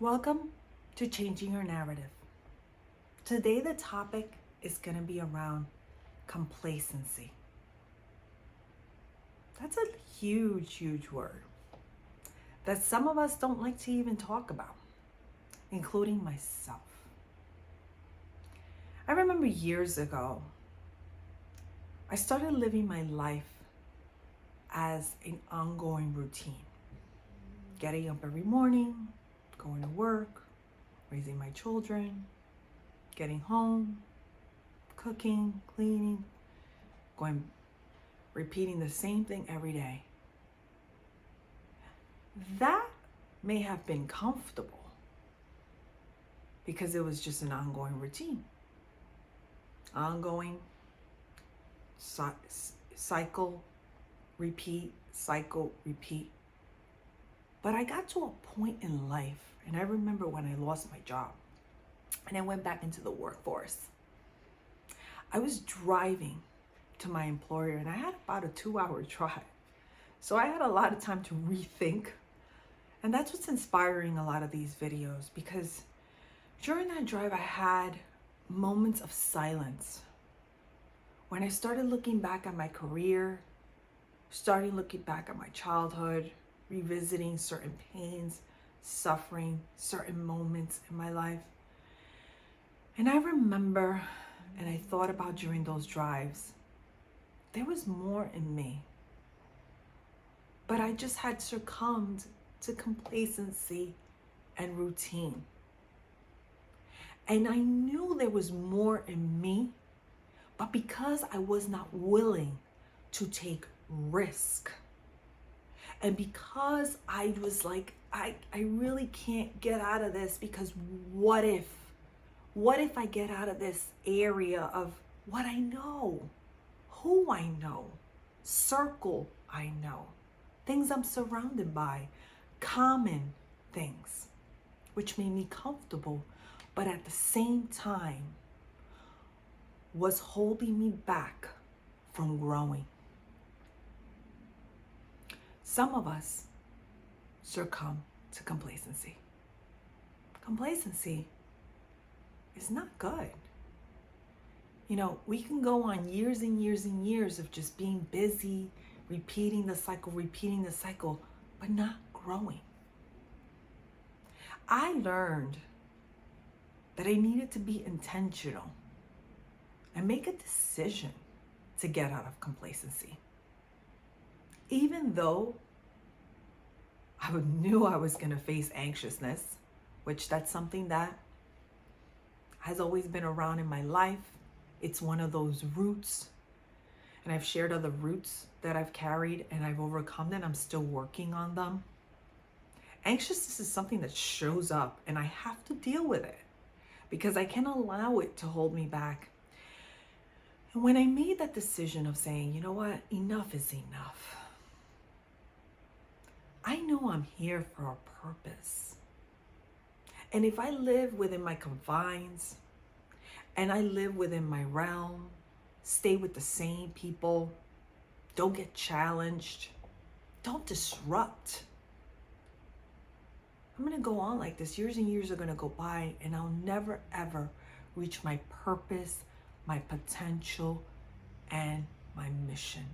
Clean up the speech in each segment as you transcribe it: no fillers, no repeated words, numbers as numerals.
Welcome to Changing Your Narrative. Today, the topic is going to be around complacency. That's a huge word that some of us don't like to even talk about, including myself. I remember years ago, I started living my life as an ongoing routine. Getting up every morning, going to work, raising my children, getting home, cooking, cleaning, repeating the same thing every day. That may have been comfortable because it was just an ongoing routine. Ongoing cycle, repeat. But I got to a point in life, and I remember when I lost my job and I went back into the workforce. I was driving to my employer and I had about a 2-hour drive. So I had a lot of time to rethink. And that's what's inspiring a lot of these videos, because during that drive, I had moments of silence. When I started looking back at my career, starting looking back at my childhood, revisiting certain pains, suffering, certain moments in my life. And I remember, and I thought about during those drives, there was more in me. But I just had succumbed to complacency and routine. And I knew there was more in me, but because I was not willing to take risk, and because I was like, I really can't get out of this, because what if I get out of this area of what I know, who I know, circle I know, things I'm surrounded by, common things, which made me comfortable, but at the same time was holding me back from growing. Some of us succumb to complacency. Complacency is not good. You know, we can go on years and years and years of just being busy, repeating the cycle, but not growing. I learned that I needed to be intentional and make a decision to get out of complacency. Even though I knew I was going to face anxiousness, which that's something that has always been around in my life. It's one of those roots, and I've shared other roots that I've carried and I've overcome them. I'm still working on them. Anxiousness is something that shows up and I have to deal with it because I can't allow it to hold me back. And when I made that decision of saying, you know what, enough is enough. I know I'm here for a purpose. And if I live within my confines and I live within my realm, stay with the same people, don't get challenged, don't disrupt, I'm going to go on like this. Years and years are going to go by and I'll never ever reach my purpose, my potential, and my mission.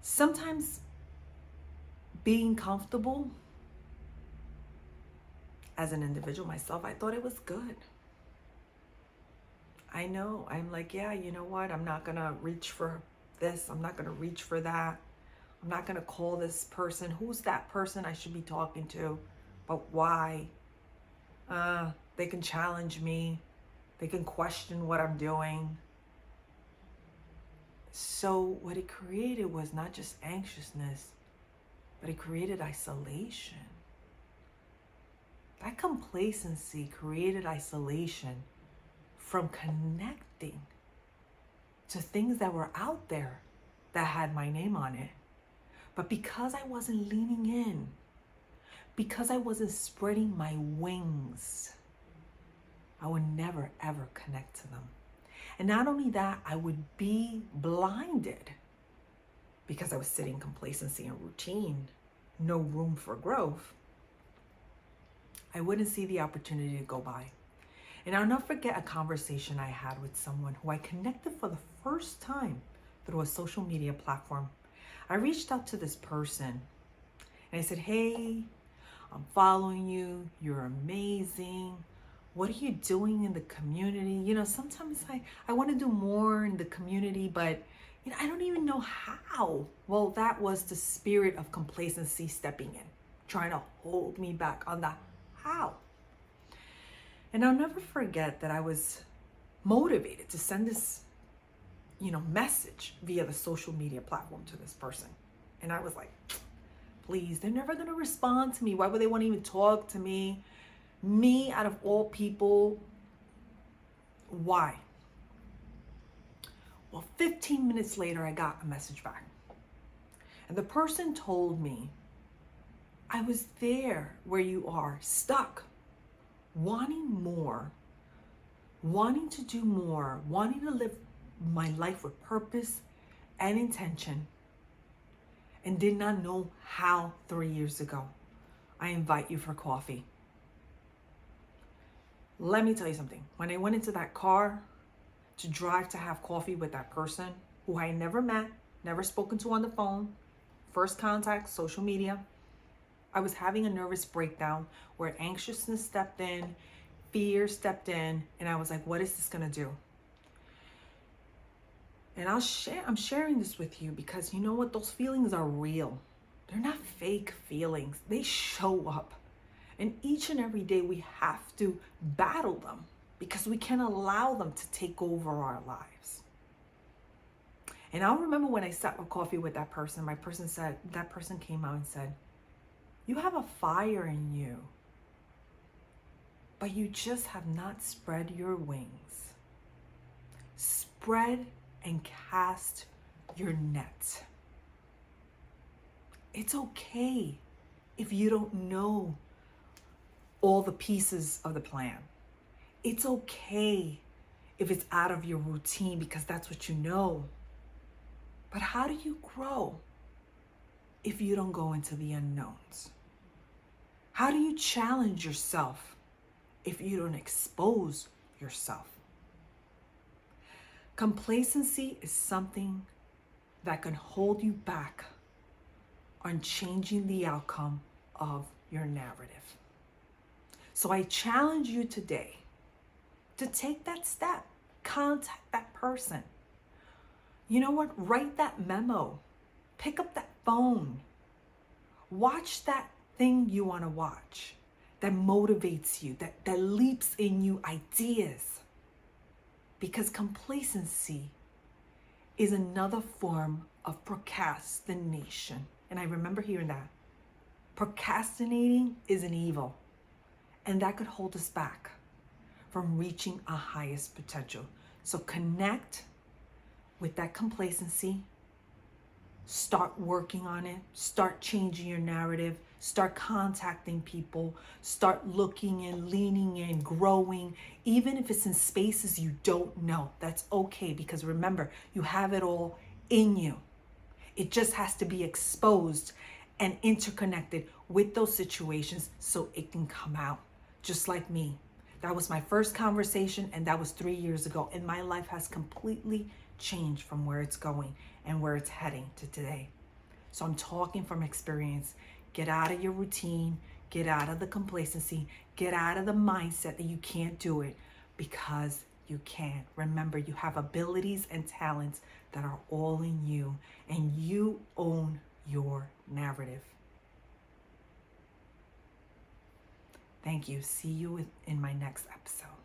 Sometimes being comfortable as an individual myself, I thought it was good. I know, I'm like, yeah, you know what? I'm not going to reach for this. I'm not going to reach for that. I'm not going to call this person. Who's that person I should be talking to? But why? They can challenge me. They can question what I'm doing. So what it created was not just anxiousness, but it created isolation. That complacency created isolation from connecting to things that were out there that had my name on it. But because I wasn't leaning in, because I wasn't spreading my wings, I would never ever connect to them. And not only that, I would be blinded because I was sitting in complacency and routine, no room for growth, I wouldn't see the opportunity to go by. And I'll never forget a conversation I had with someone who I connected for the first time through a social media platform. I reached out to this person and I said, hey, I'm following you. You're amazing. What are you doing in the community? You know, sometimes I want to do more in the community, but I don't even know how. Well, that was the spirit of complacency stepping in, trying to hold me back on the how. And I'll never forget that I was motivated to send this, message via the social media platform to this person. And I was like, please, they're never going to respond to me. Why would they want to even talk to me? Me, out of all people, why? Well, 15 minutes later, I got a message back. And the person told me, I was there where you are, stuck, wanting more, wanting to do more, wanting to live my life with purpose and intention, and did not know how 3 years ago. I invite you for coffee. Let me tell you something. When I went into that car to drive to have coffee with that person who I never met, never spoken to on the phone, first contact, social media, I was having a nervous breakdown where anxiousness stepped in, fear stepped in, and I was like, what is this gonna do? And I'm sharing this with you because you know what? Those feelings are real. They're not fake feelings. They show up. And each and every day we have to battle them because we can't allow them to take over our lives. And I'll remember when I sat with coffee with that person came out and said, you have a fire in you, but you just have not spread your wings. Spread and cast your net. It's okay if you don't know all the pieces of the plan. It's okay if it's out of your routine because that's what you know. But how do you grow if you don't go into the unknowns? How do you challenge yourself if you don't expose yourself? Complacency is something that can hold you back on changing the outcome of your narrative. So I challenge you today to take that step, contact that person. You know what? Write that memo, pick up that phone, watch that thing you want to watch that motivates you, that leaps in you ideas. Because complacency is another form of procrastination. And I remember hearing that. Procrastinating is an evil. And that could hold us back from reaching our highest potential. So connect with that complacency. Start working on it. Start changing your narrative. Start contacting people. Start looking and leaning in, growing. Even if it's in spaces you don't know, that's okay. Because remember, you have it all in you. It just has to be exposed and interconnected with those situations so it can come out. Just like me. That was my first conversation, and that was 3 years ago. And my life has completely changed from where it's going and where it's heading to today. So I'm talking from experience. Get out of your routine. Get out of the complacency. Get out of the mindset that you can't do it, because you can. Remember, you have abilities and talents that are all in you, and you own your narrative. Thank you. See you in my next episode.